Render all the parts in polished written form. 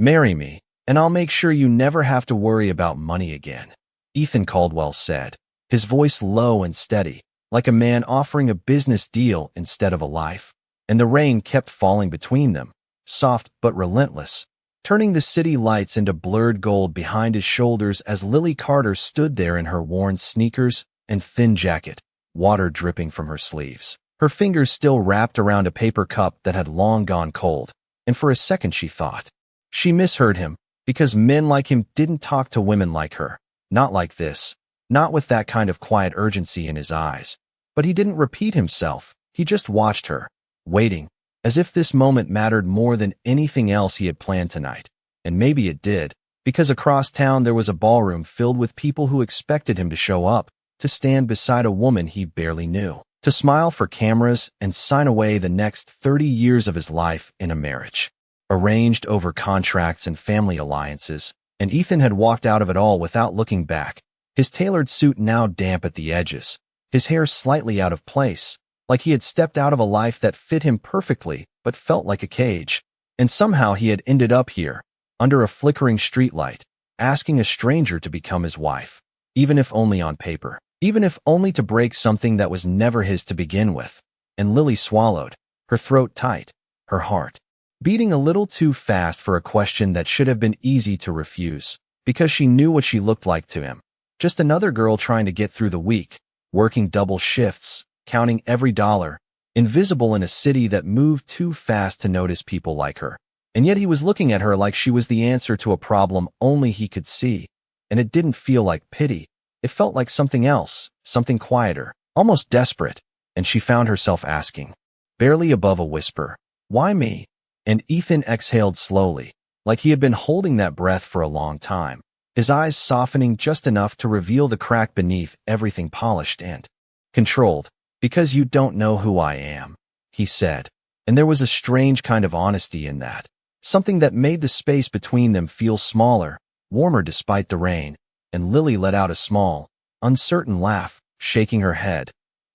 Marry me, and I'll make sure you never have to worry about money again," Ethan Caldwell said, his voice low and steady, like a man offering a business deal instead of a life. And the rain kept falling between them, soft but relentless, turning the city lights into blurred gold behind his shoulders as Lily Carter stood there in her worn sneakers and thin jacket, water dripping from her sleeves. Her fingers still wrapped around a paper cup that had long gone cold, and for a second she thought. She misheard him, because men like him didn't talk to women like her. Not like this. Not with that kind of quiet urgency in his eyes. But he didn't repeat himself. He just watched her, waiting, as if this moment mattered more than anything else he had planned tonight. And maybe it did, because across town there was a ballroom filled with people who expected him to show up, to stand beside a woman he barely knew, to smile for cameras and sign away the next 30 years of his life in a marriage, arranged over contracts and family alliances. And Ethan had walked out of it all without looking back, his tailored suit now damp at the edges, his hair slightly out of place, like he had stepped out of a life that fit him perfectly but felt like a cage. And somehow he had ended up here, under a flickering streetlight, asking a stranger to become his wife, even if only on paper, even if only to break something that was never his to begin with. And Lily swallowed, her throat tight, her heart beating a little too fast for a question that should have been easy to refuse, because she knew what she looked like to him. Just another girl trying to get through the week, working double shifts, counting every dollar, invisible in a city that moved too fast to notice people like her. And yet he was looking at her like she was the answer to a problem only he could see. And it didn't feel like pity. It felt like something else, something quieter, almost desperate. And she found herself asking, barely above a whisper, "Why me?" And Ethan exhaled slowly, like he had been holding that breath for a long time, his eyes softening just enough to reveal the crack beneath everything polished and controlled. "Because you don't know who I am," he said, and there was a strange kind of honesty in that, something that made the space between them feel smaller, warmer despite the rain. And Lily let out a small, uncertain laugh, shaking her head.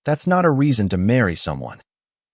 "That's not a reason to marry someone."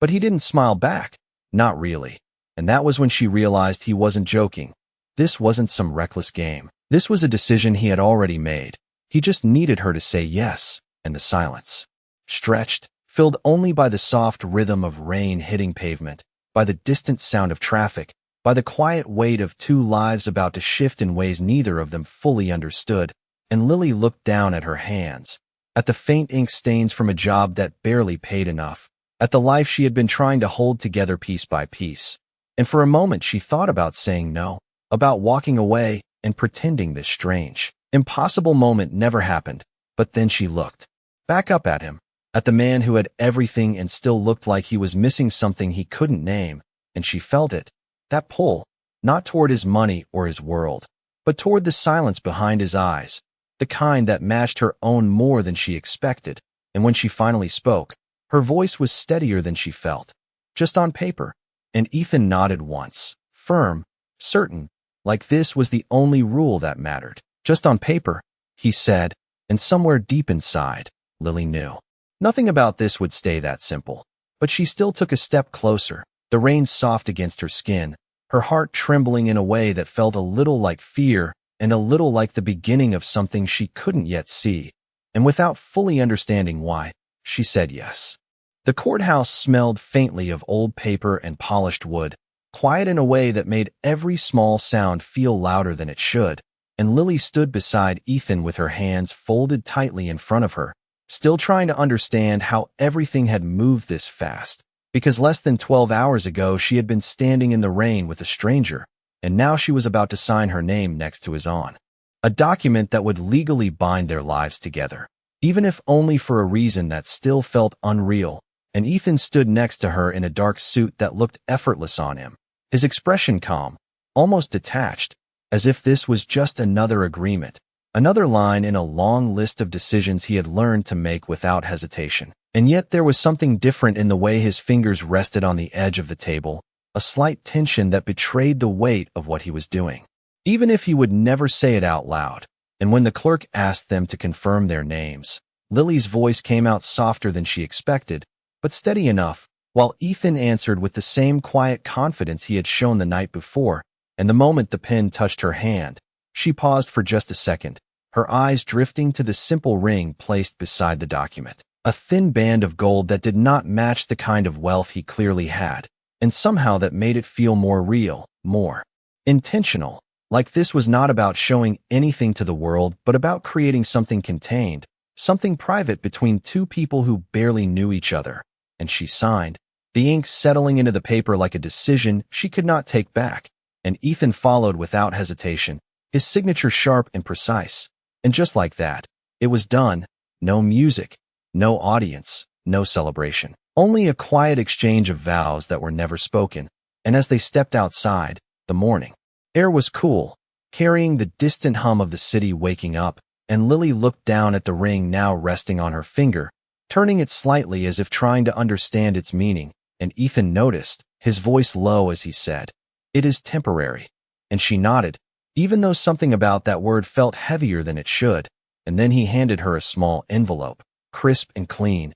But he didn't smile back, not really. And that was when she realized he wasn't joking. This wasn't some reckless game. This was a decision he had already made. He just needed her to say yes, and the silence, stretched, filled only by the soft rhythm of rain hitting pavement, by the distant sound of traffic, by the quiet weight of two lives about to shift in ways neither of them fully understood. And Lily looked down at her hands, at the faint ink stains from a job that barely paid enough, at the life she had been trying to hold together piece by piece. And for a moment she thought about saying no, about walking away and pretending this strange, impossible moment never happened. But then she looked back up at him, at the man who had everything and still looked like he was missing something he couldn't name, and she felt it, that pull, not toward his money or his world, but toward the silence behind his eyes, the kind that matched her own more than she expected. And when she finally spoke, her voice was steadier than she felt, just on paper. And Ethan nodded once, firm, certain, like this was the only rule that mattered. "Just on paper," he said, and somewhere deep inside, Lily knew. Nothing about this would stay that simple. But she still took a step closer, the rain soft against her skin, her heart trembling in a way that felt a little like fear and a little like the beginning of something she couldn't yet see. And without fully understanding why, she said yes. The courthouse smelled faintly of old paper and polished wood, quiet in a way that made every small sound feel louder than it should. And Lily stood beside Ethan with her hands folded tightly in front of her, still trying to understand how everything had moved this fast. Because less than 12 hours ago she had been standing in the rain with a stranger, and now she was about to sign her name next to his own. A document that would legally bind their lives together, even if only for a reason that still felt unreal. And Ethan stood next to her in a dark suit that looked effortless on him, his expression calm, almost detached, as if this was just another agreement, another line in a long list of decisions he had learned to make without hesitation. And yet there was something different in the way his fingers rested on the edge of the table, a slight tension that betrayed the weight of what he was doing, even if he would never say it out loud. And when the clerk asked them to confirm their names, Lily's voice came out softer than she expected, but steady enough, while Ethan answered with the same quiet confidence he had shown the night before. and the moment the pen touched her hand, she paused for just a second, her eyes drifting to the simple ring placed beside the document. A thin band of gold that did not match the kind of wealth he clearly had, and somehow that made it feel more real, more intentional. Like this was not about showing anything to the world, but about creating something contained, something private between two people who barely knew each other. And she signed, the ink settling into the paper like a decision she could not take back. And Ethan followed without hesitation, his signature sharp and precise. And just like that, it was done. No music, no audience, no celebration. Only a quiet exchange of vows that were never spoken. And as they stepped outside, the morning air was cool, carrying the distant hum of the city waking up, and Lily looked down at the ring now resting on her finger, turning it slightly as if trying to understand its meaning, and Ethan noticed, his voice low as he said, "It is temporary." And she nodded, even though something about that word felt heavier than it should, and then he handed her a small envelope, crisp and clean.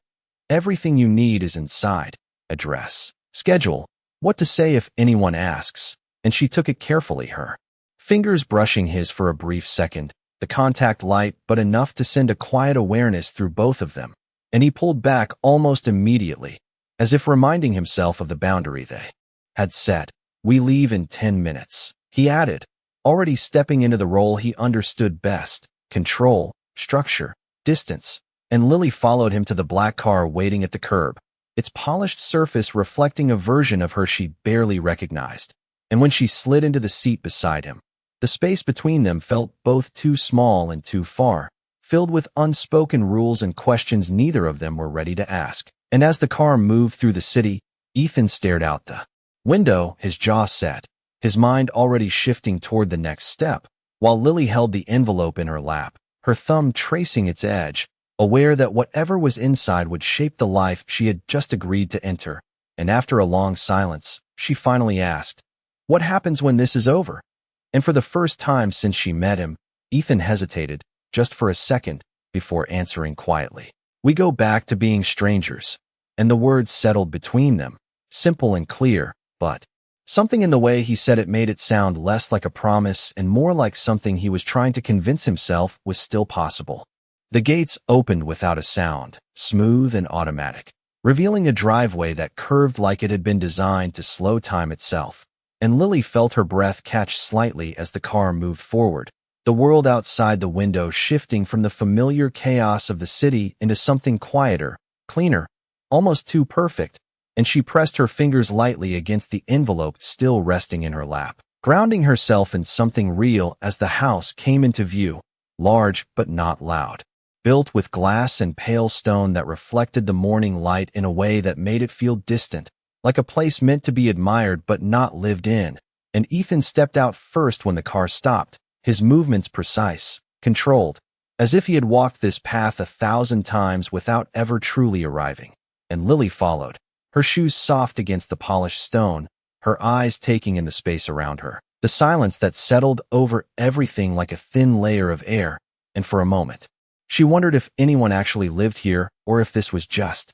"Everything you need is inside. Address, schedule, what to say if anyone asks." And she took it carefully, her fingers brushing his for a brief second, the contact light but enough to send a quiet awareness through both of them. And he pulled back almost immediately, as if reminding himself of the boundary they had set. "We leave in 10 minutes, he added, already stepping into the role he understood best, control, structure, distance. And Lily followed him to the black car waiting at the curb, its polished surface reflecting a version of her she barely recognized. And when she slid into the seat beside him, the space between them felt both too small and too far, filled with unspoken rules and questions neither of them were ready to ask. And as the car moved through the city, Ethan stared out the window, his jaw set, his mind already shifting toward the next step, while Lily held the envelope in her lap, her thumb tracing its edge, aware that whatever was inside would shape the life she had just agreed to enter. And after a long silence, she finally asked, "What happens when this is over?" And for the first time since she met him, Ethan hesitated, just for a second, before answering quietly, "We go back to being strangers." And the words settled between them, simple and clear, but something in the way he said it made it sound less like a promise and more like something he was trying to convince himself was still possible. The gates opened without a sound, smooth and automatic, revealing a driveway that curved like it had been designed to slow time itself. And Lily felt her breath catch slightly as the car moved forward, the world outside the window shifting from the familiar chaos of the city into something quieter, cleaner, almost too perfect, and she pressed her fingers lightly against the envelope still resting in her lap, grounding herself in something real as the house came into view, large but not loud, built with glass and pale stone that reflected the morning light in a way that made it feel distant, like a place meant to be admired but not lived in. And Ethan stepped out first when the car stopped, his movements precise, controlled, as if he had walked this path 1,000 times without ever truly arriving. And Lily followed, her shoes soft against the polished stone, her eyes taking in the space around her, the silence that settled over everything like a thin layer of air. And for a moment, she wondered if anyone actually lived here or if this was just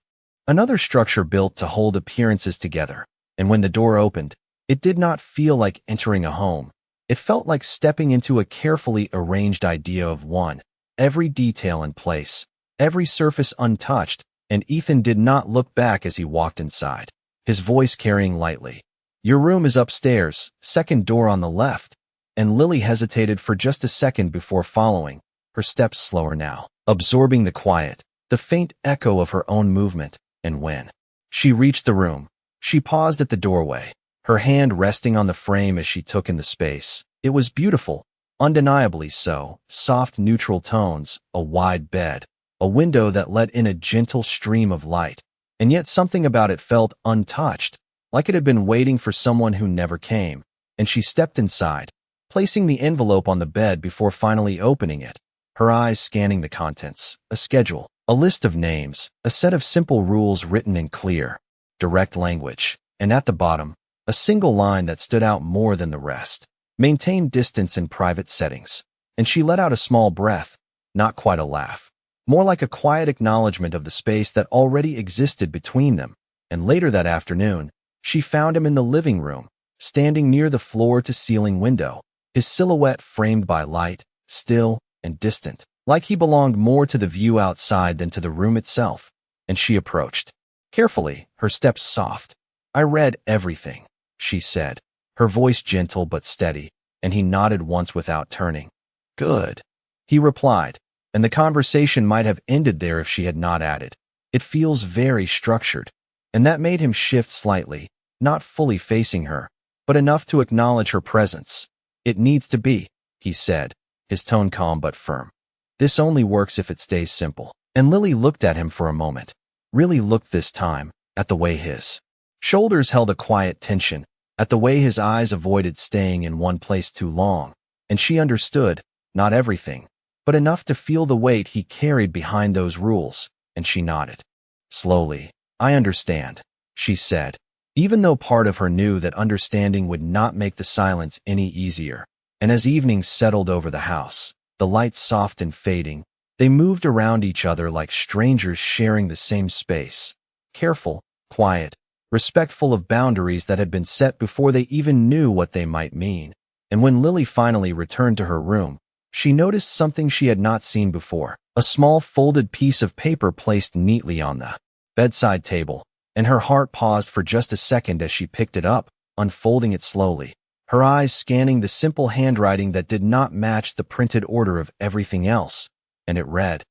another structure built to hold appearances together. And when the door opened, it did not feel like entering a home. It felt like stepping into a carefully arranged idea of one, every detail in place, every surface untouched, and Ethan did not look back as he walked inside, his voice carrying lightly, "Your room is upstairs, second door on the left." And Lily hesitated for just a second before following, her steps slower now, absorbing the quiet, the faint echo of her own movement. And when she reached the room, she paused at the doorway, her hand resting on the frame as she took in the space. It was beautiful, undeniably so, soft neutral tones, a wide bed, a window that let in a gentle stream of light, and yet something about it felt untouched, like it had been waiting for someone who never came. And she stepped inside, placing the envelope on the bed before finally opening it, her eyes scanning the contents, a schedule, a list of names, a set of simple rules written in clear, direct language, and at the bottom, a single line that stood out more than the rest: "Maintain distance in private settings." And she let out a small breath, not quite a laugh, more like a quiet acknowledgement of the space that already existed between them. And later that afternoon, she found him in the living room, standing near the floor-to-ceiling window, his silhouette framed by light, still and distant, like he belonged more to the view outside than to the room itself. And she approached. Carefully, her steps soft. "I read everything," she said, her voice gentle but steady, and he nodded once without turning. "Good," he replied, and the conversation might have ended there if she had not added. "It feels very structured," and that made him shift slightly, not fully facing her, but enough to acknowledge her presence. "It needs to be," he said, his tone calm but firm. "This only works if it stays simple." And Lily looked at him for a moment, really looked this time, at the way his shoulders held a quiet tension, at the way his eyes avoided staying in one place too long, and she understood, not everything, but enough to feel the weight he carried behind those rules, and she nodded. Slowly, "I understand," she said, even though part of her knew that understanding would not make the silence any easier. And as evening settled over the house, the lights soft and fading, they moved around each other like strangers sharing the same space. Careful, quiet, respectful of boundaries that had been set before they even knew what they might mean. And when Lily finally returned to her room, she noticed something she had not seen before, a small folded piece of paper placed neatly on the bedside table, and her heart paused for just a second as she picked it up, unfolding it slowly, her eyes scanning the simple handwriting that did not match the printed order of everything else. And it read,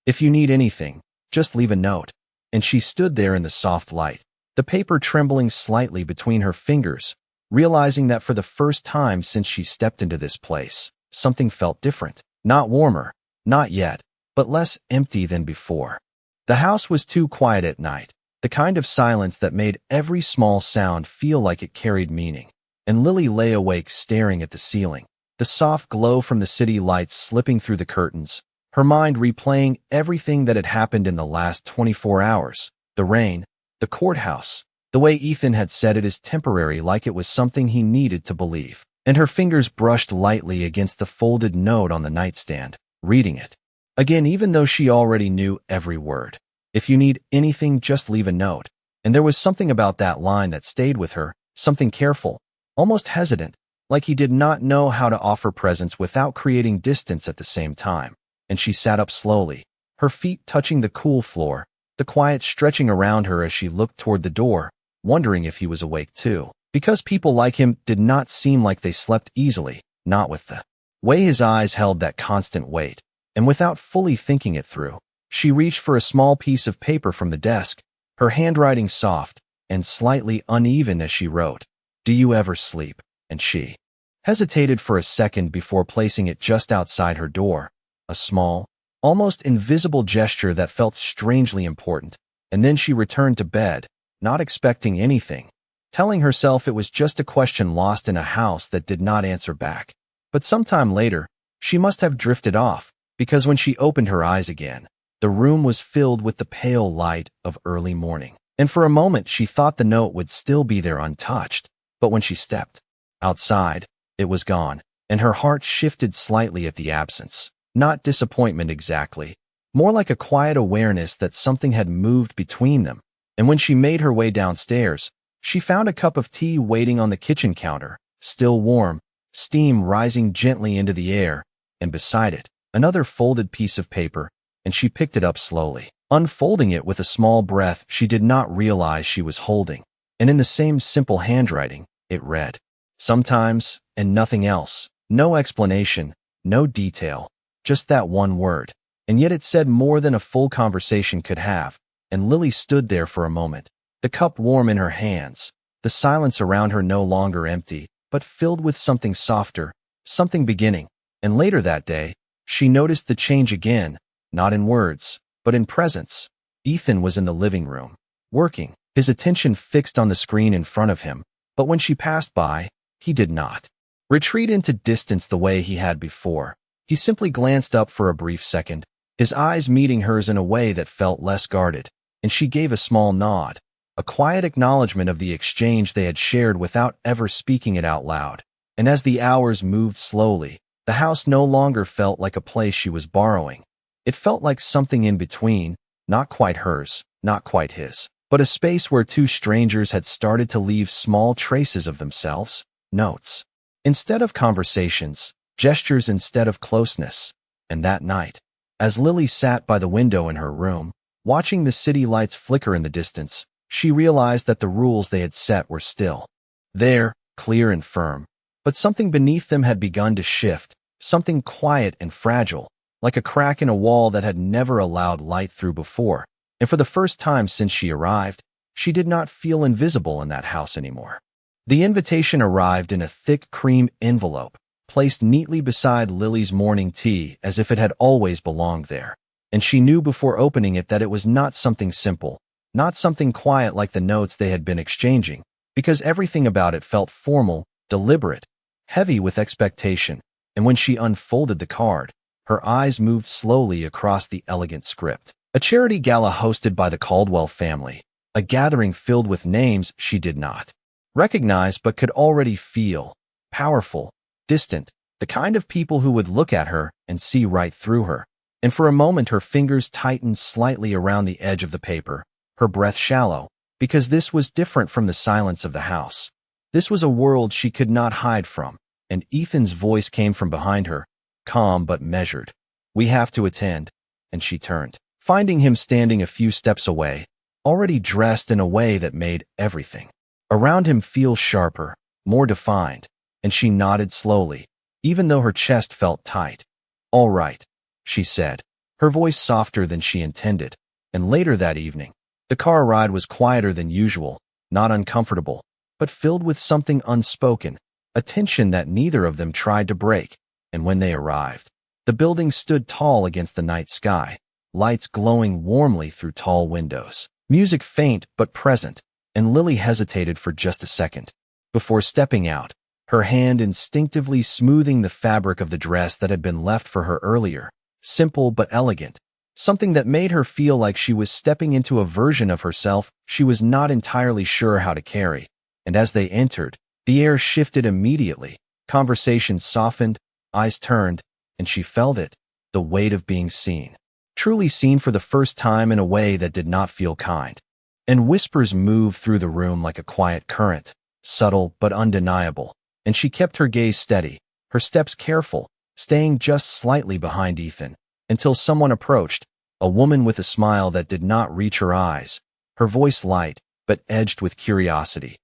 "If you need anything, just leave a note." And she stood there in the soft light, the paper trembling slightly between her fingers, realizing that for the first time since she stepped into this place, something felt different. Not warmer, not yet, but less empty than before. The house was too quiet at night, the kind of silence that made every small sound feel like it carried meaning. And Lily lay awake staring at the ceiling, the soft glow from the city lights slipping through the curtains, her mind replaying everything that had happened in the last 24 hours, the rain, the courthouse, the way Ethan had said it is temporary like it was something he needed to believe. And her fingers brushed lightly against the folded note on the nightstand, reading it. Again, even though she already knew every word. "If you need anything, just leave a note." And there was something about that line that stayed with her, something careful, almost hesitant, like he did not know how to offer presence without creating distance at the same time. And she sat up slowly, her feet touching the cool floor, the quiet stretching around her as she looked toward the door, wondering if he was awake too. Because people like him did not seem like they slept easily, not with the way his eyes held that constant weight. And without fully thinking it through, she reached for a small piece of paper from the desk, her handwriting soft and slightly uneven as she wrote, "Do you ever sleep?" And she hesitated for a second before placing it just outside her door, a small, almost invisible gesture that felt strangely important. And then she returned to bed, not expecting anything, telling herself it was just a question lost in a house that did not answer back. But sometime later, she must have drifted off, because when she opened her eyes again, the room was filled with the pale light of early morning. And for a moment she thought the note would still be there untouched, but when she stepped outside, it was gone, and her heart shifted slightly at the absence. Not disappointment exactly, more like a quiet awareness that something had moved between them. And when she made her way downstairs, she found a cup of tea waiting on the kitchen counter, still warm, steam rising gently into the air, and beside it, another folded piece of paper, and she picked it up slowly, unfolding it with a small breath she did not realize she was holding. And in the same simple handwriting, it read, "Sometimes, and nothing else." No explanation, no detail, just that one word. And yet it said more than a full conversation could have. And Lily stood there for a moment, the cup warm in her hands, the silence around her no longer empty, but filled with something softer, something beginning. And later that day, she noticed the change again, not in words, but in presence. Ethan was in the living room, working, his attention fixed on the screen in front of him, but when she passed by, he did not retreat into distance the way he had before. He simply glanced up for a brief second, his eyes meeting hers in a way that felt less guarded, and she gave a small nod, a quiet acknowledgement of the exchange they had shared without ever speaking it out loud. And as the hours moved slowly, the house no longer felt like a place she was borrowing. It felt like something in between, not quite hers, not quite his. but a space where two strangers had started to leave small traces of themselves, notes. Instead of conversations, gestures instead of closeness. And that night, as Lily sat by the window in her room, watching the city lights flicker in the distance, she realized that the rules they had set were still there, clear and firm. But something beneath them had begun to shift, something quiet and fragile, like a crack in a wall that had never allowed light through before. And for the first time since she arrived, she did not feel invisible in that house anymore. The invitation arrived in a thick cream envelope, placed neatly beside Lily's morning tea as if it had always belonged there. And she knew before opening it that it was not something simple, not something quiet like the notes they had been exchanging, because everything about it felt formal, deliberate, heavy with expectation. And when she unfolded the card, her eyes moved slowly across the elegant script. A charity gala hosted by the Caldwell family, a gathering filled with names she did not recognize but could already feel, powerful, distant, the kind of people who would look at her and see right through her. And for a moment her fingers tightened slightly around the edge of the paper, her breath shallow, because this was different from the silence of the house. This was a world she could not hide from, and Ethan's voice came from behind her, calm but measured. "We have to attend," and she turned, finding him standing a few steps away, already dressed in a way that made everything around him feel sharper, more defined, and she nodded slowly, even though her chest felt tight. "All right," she said, her voice softer than she intended. And later that evening, the car ride was quieter than usual, not uncomfortable, but filled with something unspoken, a tension that neither of them tried to break. And when they arrived, the building stood tall against the night sky, lights glowing warmly through tall windows, music faint but present, and Lily hesitated for just a second before stepping out, her hand instinctively smoothing the fabric of the dress that had been left for her earlier, simple but elegant, something that made her feel like she was stepping into a version of herself she was not entirely sure how to carry. And as they entered, the air shifted immediately, conversation softened, eyes turned, and she felt it, the weight of being seen. Truly seen for the first time in a way that did not feel kind. And whispers moved through the room like a quiet current, subtle but undeniable, and she kept her gaze steady, her steps careful, staying just slightly behind Ethan, until someone approached, a woman with a smile that did not reach her eyes, her voice light but edged with curiosity.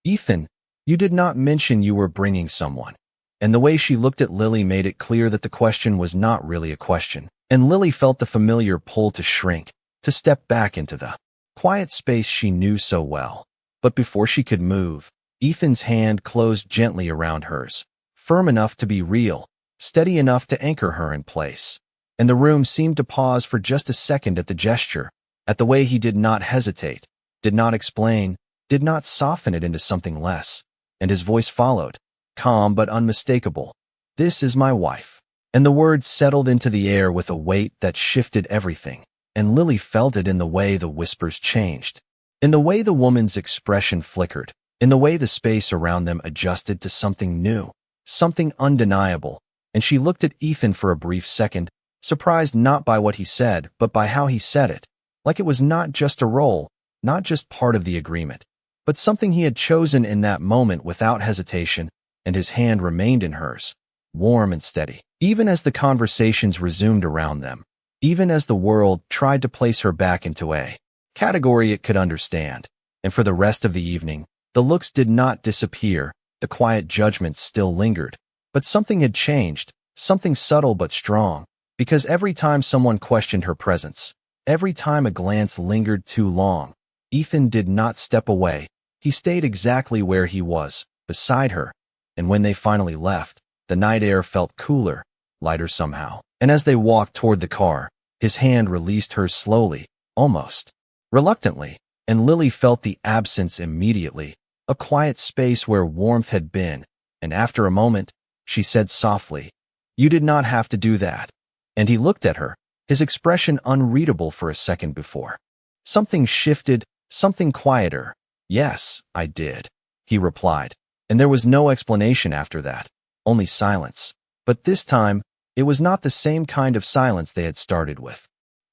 "Ethan, you did not mention you were bringing someone." And the way she looked at Lily made it clear that the question was not really a question, and Lily felt the familiar pull to shrink, to step back into the quiet space she knew so well. But before she could move, Ethan's hand closed gently around hers, firm enough to be real, steady enough to anchor her in place. And the room seemed to pause for just a second at the gesture, at the way he did not hesitate, did not explain, did not soften it into something less. And his voice followed, calm but unmistakable. "This is my wife." And the words settled into the air with a weight that shifted everything. And Lily felt it in the way the whispers changed, in the way the woman's expression flickered, in the way the space around them adjusted to something new, something undeniable. And she looked at Ethan for a brief second, surprised not by what he said, but by how he said it, like it was not just a role, not just part of the agreement, but something he had chosen in that moment without hesitation. And his hand remained in hers, warm and steady, even as the conversations resumed around them, even as the world tried to place her back into a category it could understand. And for the rest of the evening, the looks did not disappear, the quiet judgments still lingered. But something had changed, something subtle but strong, because every time someone questioned her presence, every time a glance lingered too long, Ethan did not step away. He stayed exactly where he was, beside her. And when they finally left, the night air felt cooler, lighter somehow. And as they walked toward the car, his hand released hers slowly, almost reluctantly, and Lily felt the absence immediately, a quiet space where warmth had been. And after a moment, she said softly, "You did not have to do that." And he looked at her, his expression unreadable for a second before. Something shifted, something quieter. "Yes, I did," he replied. And there was no explanation after that, only silence. But this time, it was not the same kind of silence they had started with.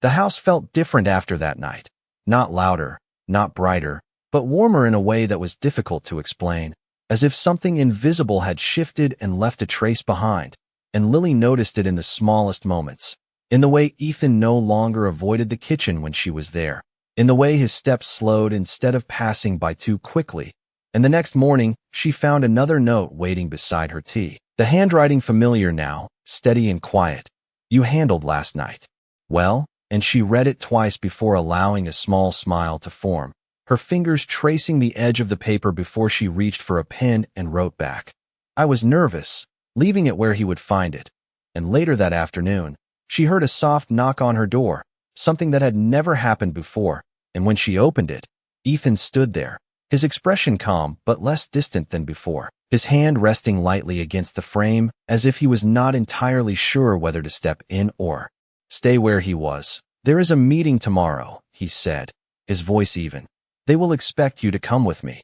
The house felt different after that night, not louder, not brighter, but warmer in a way that was difficult to explain, as if something invisible had shifted and left a trace behind, and Lily noticed it in the smallest moments. In the way Ethan no longer avoided the kitchen when she was there, in the way his steps slowed instead of passing by too quickly, and the next morning she found another note waiting beside her tea. The handwriting familiar now, steady and quiet. "You handled last night well," and she read it twice before allowing a small smile to form, her fingers tracing the edge of the paper before she reached for a pen and wrote back. "I was nervous," leaving it where he would find it. And later that afternoon, she heard a soft knock on her door, something that had never happened before, and when she opened it, Ethan stood there, his expression calm but less distant than before, his hand resting lightly against the frame as if he was not entirely sure whether to step in or stay where he was. "There is a meeting tomorrow," he said, his voice even. "They will expect you to come with me."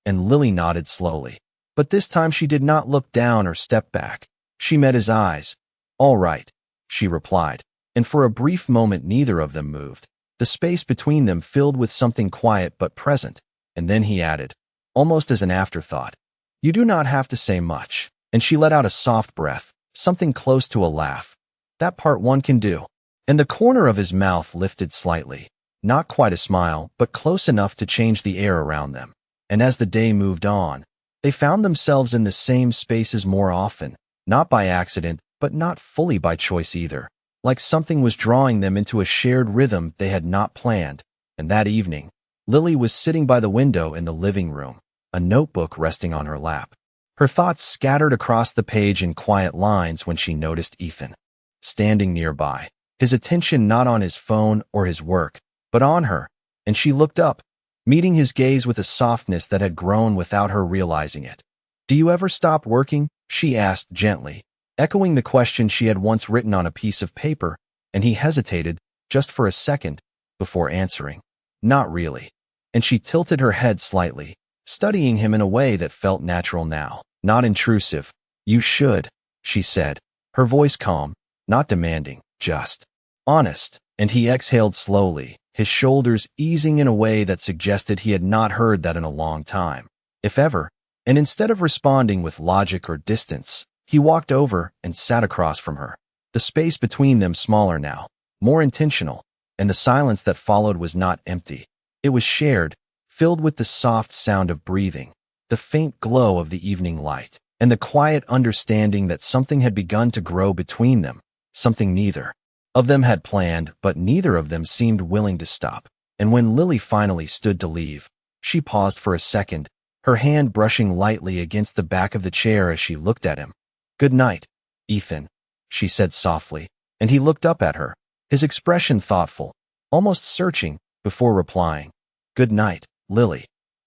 And Lily nodded slowly. But this time she did not look down or step back. She met his eyes. "All right," she replied, and for a brief moment neither of them moved, the space between them filled with something quiet but present, and then he added, almost as an afterthought, "You do not have to say much," and she let out a soft breath, something close to a laugh. "That part one can do." And the corner of his mouth lifted slightly, not quite a smile, but close enough to change the air around them. And as the day moved on, they found themselves in the same spaces more often, not by accident, but not fully by choice either, like something was drawing them into a shared rhythm they had not planned. And that evening, Lily was sitting by the window in the living room, a notebook resting on her lap. Her thoughts scattered across the page in quiet lines when she noticed Ethan standing nearby, his attention not on his phone or his work, but on her, and she looked up, meeting his gaze with a softness that had grown without her realizing it. "Do you ever stop working?" she asked gently, echoing the question she had once written on a piece of paper, and he hesitated, just for a second, before answering. "Not really." And she tilted her head slightly, studying him in a way that felt natural now, not intrusive. "You should," she said, her voice calm, not demanding, just honest, and he exhaled slowly, his shoulders easing in a way that suggested he had not heard that in a long time, if ever, and instead of responding with logic or distance, he walked over and sat across from her, the space between them smaller now, more intentional, and the silence that followed was not empty. It was shared, filled with the soft sound of breathing, the faint glow of the evening light, and the quiet understanding that something had begun to grow between them, something neither of them had planned, but neither of them seemed willing to stop. And when Lily finally stood to leave, she paused for a second, her hand brushing lightly against the back of the chair as she looked at him. "Good night, Ethan," she said softly, and he looked up at her, his expression thoughtful, almost searching, before replying, "Good night, Lily."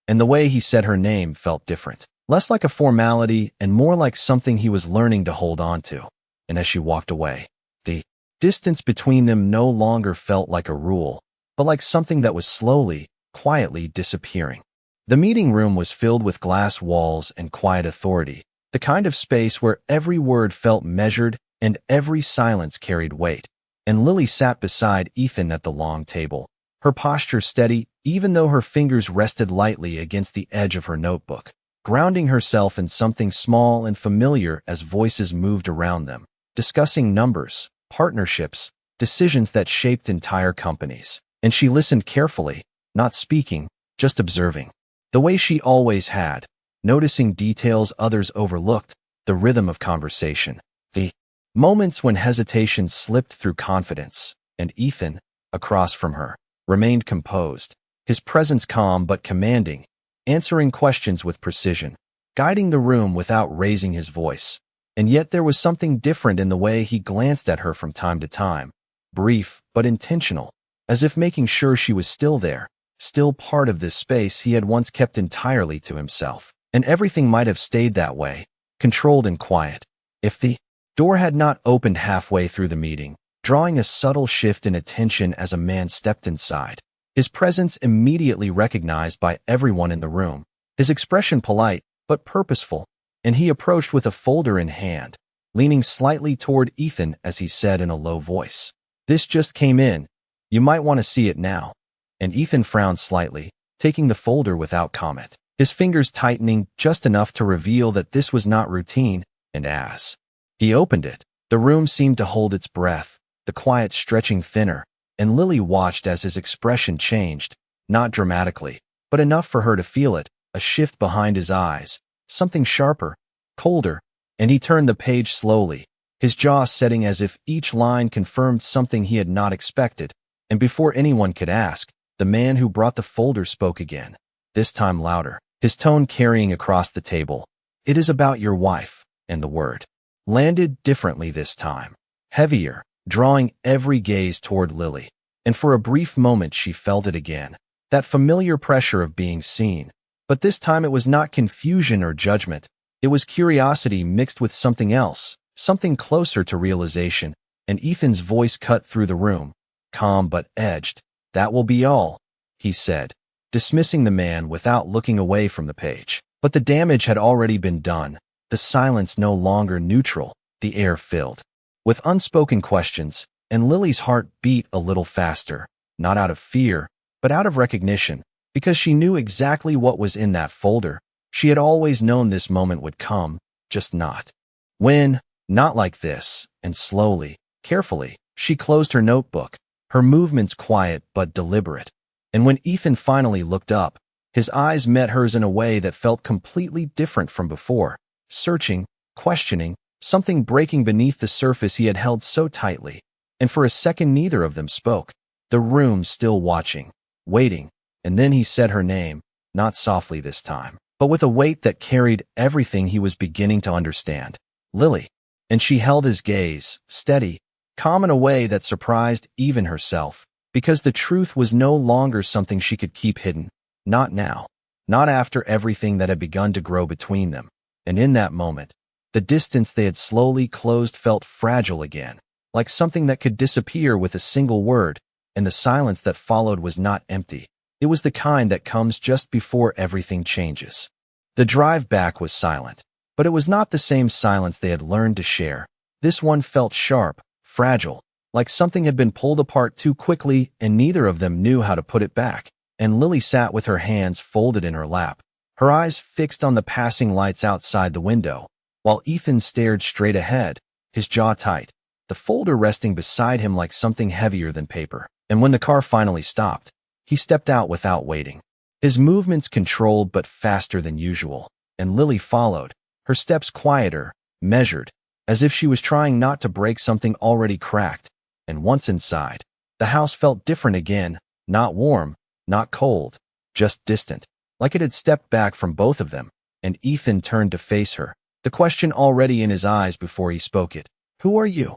And the way he said her name felt different, less like a formality and more like something he was learning to hold on to. And as she walked away, the distance between them no longer felt like a rule, but like something that was slowly, quietly disappearing. The meeting room was filled with glass walls and quiet authority, the kind of space where every word felt measured and every silence carried weight. And Lily sat beside Ethan at the long table, her posture steady even though her fingers rested lightly against the edge of her notebook, grounding herself in something small and familiar as voices moved around them, discussing numbers, partnerships, decisions that shaped entire companies. And she listened carefully, not speaking, just observing, the way she always had, noticing details others overlooked, the rhythm of conversation, the moments when hesitation slipped through confidence. And Ethan, across from her, remained composed, his presence calm but commanding, answering questions with precision, guiding the room without raising his voice. And yet there was something different in the way he glanced at her from time to time, brief but intentional, as if making sure she was still there, still part of this space he had once kept entirely to himself. And everything might have stayed that way, controlled and quiet, if the door had not opened halfway through the meeting, drawing a subtle shift in attention as a man stepped inside, his presence immediately recognized by everyone in the room, his expression polite but purposeful, and he approached with a folder in hand, leaning slightly toward Ethan as he said in a low voice, "This just came in. You might want to see it now." And Ethan frowned slightly, taking the folder without comment, his fingers tightening just enough to reveal that this was not routine, and as he opened it, the room seemed to hold its breath, the quiet stretching thinner, and Lily watched as his expression changed, not dramatically, but enough for her to feel it, a shift behind his eyes, something sharper, colder, and he turned the page slowly, his jaw setting as if each line confirmed something he had not expected, and before anyone could ask, the man who brought the folder spoke again, this time louder, his tone carrying across the table. "It is about your wife," and the word landed differently this time, heavier, drawing every gaze toward Lily, and for a brief moment she felt it again, that familiar pressure of being seen. But this time it was not confusion or judgment, it was curiosity mixed with something else, something closer to realization, and Ethan's voice cut through the room, calm but edged. "That will be all," he said, dismissing the man without looking away from the page. But the damage had already been done, the silence no longer neutral, the air filled with unspoken questions, and Lily's heart beat a little faster, not out of fear, but out of recognition, because she knew exactly what was in that folder. She had always known this moment would come, just not when, not like this, and slowly, carefully, she closed her notebook, her movements quiet but deliberate. And when Ethan finally looked up, his eyes met hers in a way that felt completely different from before, searching, questioning, something breaking beneath the surface he had held so tightly. And for a second neither of them spoke, the room still watching, waiting, and then he said her name, not softly this time, but with a weight that carried everything he was beginning to understand. "Lily." And she held his gaze, steady, calm in a way that surprised even herself, because the truth was no longer something she could keep hidden. Not now. Not after everything that had begun to grow between them. And in that moment, the distance they had slowly closed felt fragile again, like something that could disappear with a single word, and the silence that followed was not empty. It was the kind that comes just before everything changes. The drive back was silent, but it was not the same silence they had learned to share. This one felt sharp, fragile, like something had been pulled apart too quickly and neither of them knew how to put it back. And Lily sat with her hands folded in her lap, her eyes fixed on the passing lights outside the window, while Ethan stared straight ahead, his jaw tight, the folder resting beside him like something heavier than paper. And when the car finally stopped, he stepped out without waiting, his movements controlled but faster than usual, and Lily followed, her steps quieter, measured, as if she was trying not to break something already cracked. And once inside, the house felt different again, not warm, not cold, just distant, like it had stepped back from both of them, and Ethan turned to face her, the question already in his eyes before he spoke it. "Who are you?"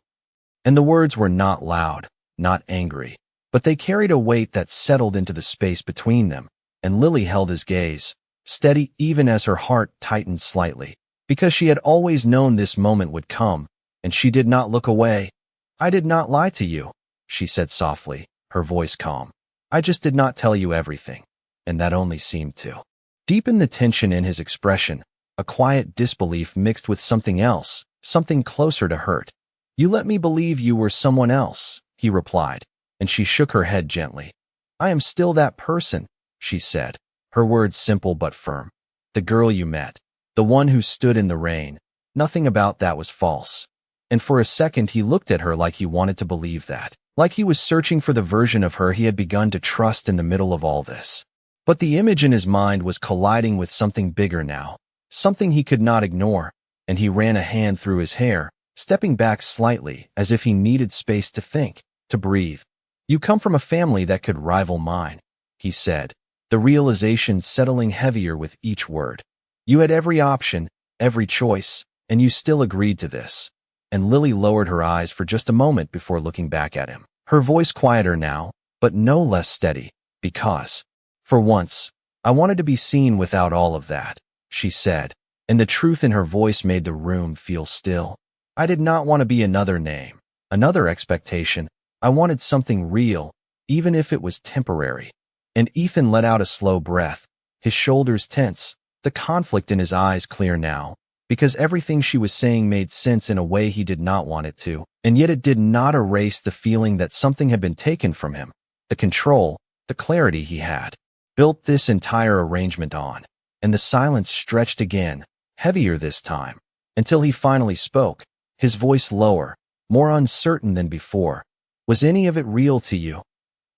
And the words were not loud, not angry, but they carried a weight that settled into the space between them, and Lily held his gaze, steady even as her heart tightened slightly, because she had always known this moment would come, and she did not look away. "I did not lie to you," she said softly, her voice calm. "I just did not tell you everything." And that only seemed to deepen the tension in his expression, a quiet disbelief mixed with something else, something closer to hurt. "You let me believe you were someone else," he replied, and she shook her head gently. "I am still that person," she said, her words simple but firm. "The girl you met, the one who stood in the rain, nothing about that was false." And for a second he looked at her like he wanted to believe that, like he was searching for the version of her he had begun to trust in the middle of all this. But the image in his mind was colliding with something bigger now, something he could not ignore, and he ran a hand through his hair, stepping back slightly as if he needed space to think, to breathe. "You come from a family that could rival mine," he said, the realization settling heavier with each word. "You had every option, every choice, and you still agreed to this." And Lily lowered her eyes for just a moment before looking back at him, her voice quieter now, but no less steady, "Because, for once, I wanted to be seen without all of that," she said, and the truth in her voice made the room feel still. "I did not want to be another name, another expectation. I wanted something real, even if it was temporary." And Ethan let out a slow breath, his shoulders tense, the conflict in his eyes clear now, because everything she was saying made sense in a way he did not want it to, and yet it did not erase the feeling that something had been taken from him, the control, the clarity he had. built this entire arrangement on. And the silence stretched again, heavier this time, until he finally spoke, his voice lower, more uncertain than before. Was any of it real to you?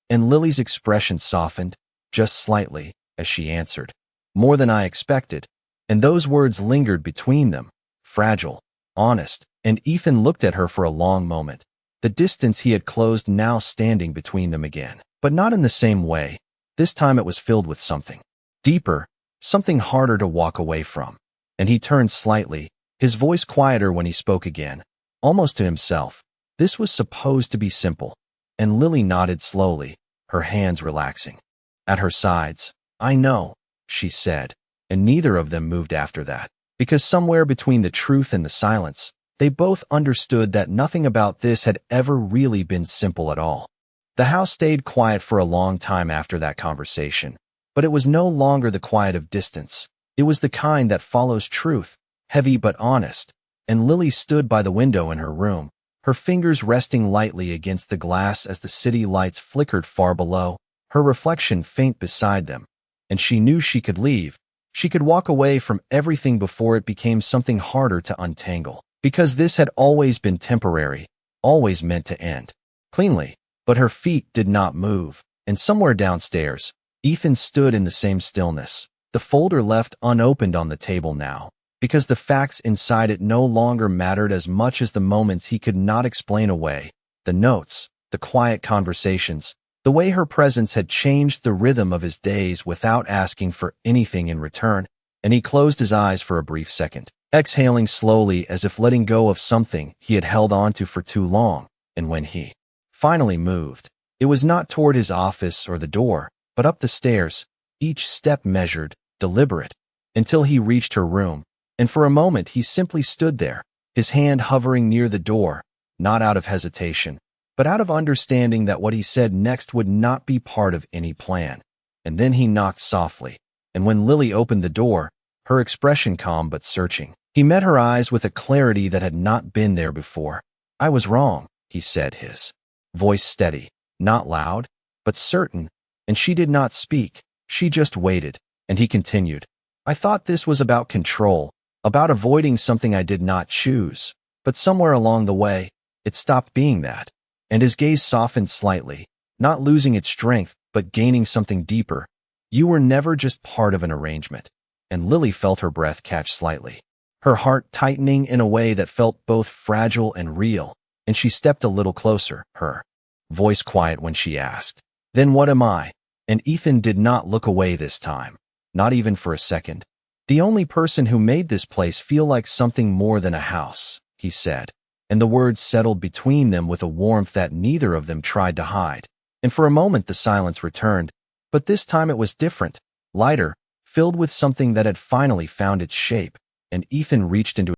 And Lily's expression softened, just slightly, as she answered. More than I expected. And those words lingered between them, fragile, honest, and Ethan looked at her for a long moment, the distance he had closed now standing between them again. But not in the same way. This time it was filled with something deeper, something harder to walk away from. And he turned slightly, his voice quieter when he spoke again, almost to himself. This was supposed to be simple. And Lily nodded slowly, her hands relaxing. At her sides. I know, she said, and neither of them moved after that, because somewhere between the truth and the silence, they both understood that nothing about this had ever really been simple at all. The house stayed quiet for a long time after that conversation, but it was no longer the quiet of distance. It was the kind that follows truth, heavy but honest, and Lily stood by the window in her room, her fingers resting lightly against the glass as the city lights flickered far below, her reflection faint beside them. And she knew she could leave. She could walk away from everything before it became something harder to untangle, because this had always been temporary, always meant to end cleanly. But her feet did not move, and somewhere downstairs, Ethan stood in the same stillness, the folder left unopened on the table now, because the facts inside it no longer mattered as much as the moments he could not explain away, the notes, the quiet conversations, the way her presence had changed the rhythm of his days without asking for anything in return. And he closed his eyes for a brief second, exhaling slowly as if letting go of something he had held onto for too long. And when he finally moved, it was not toward his office or the door, but up the stairs, each step measured, deliberate, until he reached her room. And for a moment he simply stood there, his hand hovering near the door, not out of hesitation, but out of understanding that what he said next would not be part of any plan. And then he knocked softly, and when Lily opened the door, her expression calm but searching, he met her eyes with a clarity that had not been there before. I was wrong, he said, his voice steady, not loud, but certain, and she did not speak. She just waited, and he continued. I thought this was about control, about avoiding something I did not choose, but somewhere along the way, it stopped being that. And his gaze softened slightly, not losing its strength, but gaining something deeper. You were never just part of an arrangement. And Lily felt her breath catch slightly, her heart tightening in a way that felt both fragile and real. And she stepped a little closer, her voice quiet when she asked, Then what am I? And Ethan did not look away this time, not even for a second. The only person who made this place feel like something more than a house, he said, and the words settled between them with a warmth that neither of them tried to hide. And for a moment the silence returned, but this time it was different, lighter, filled with something that had finally found its shape, and Ethan reached into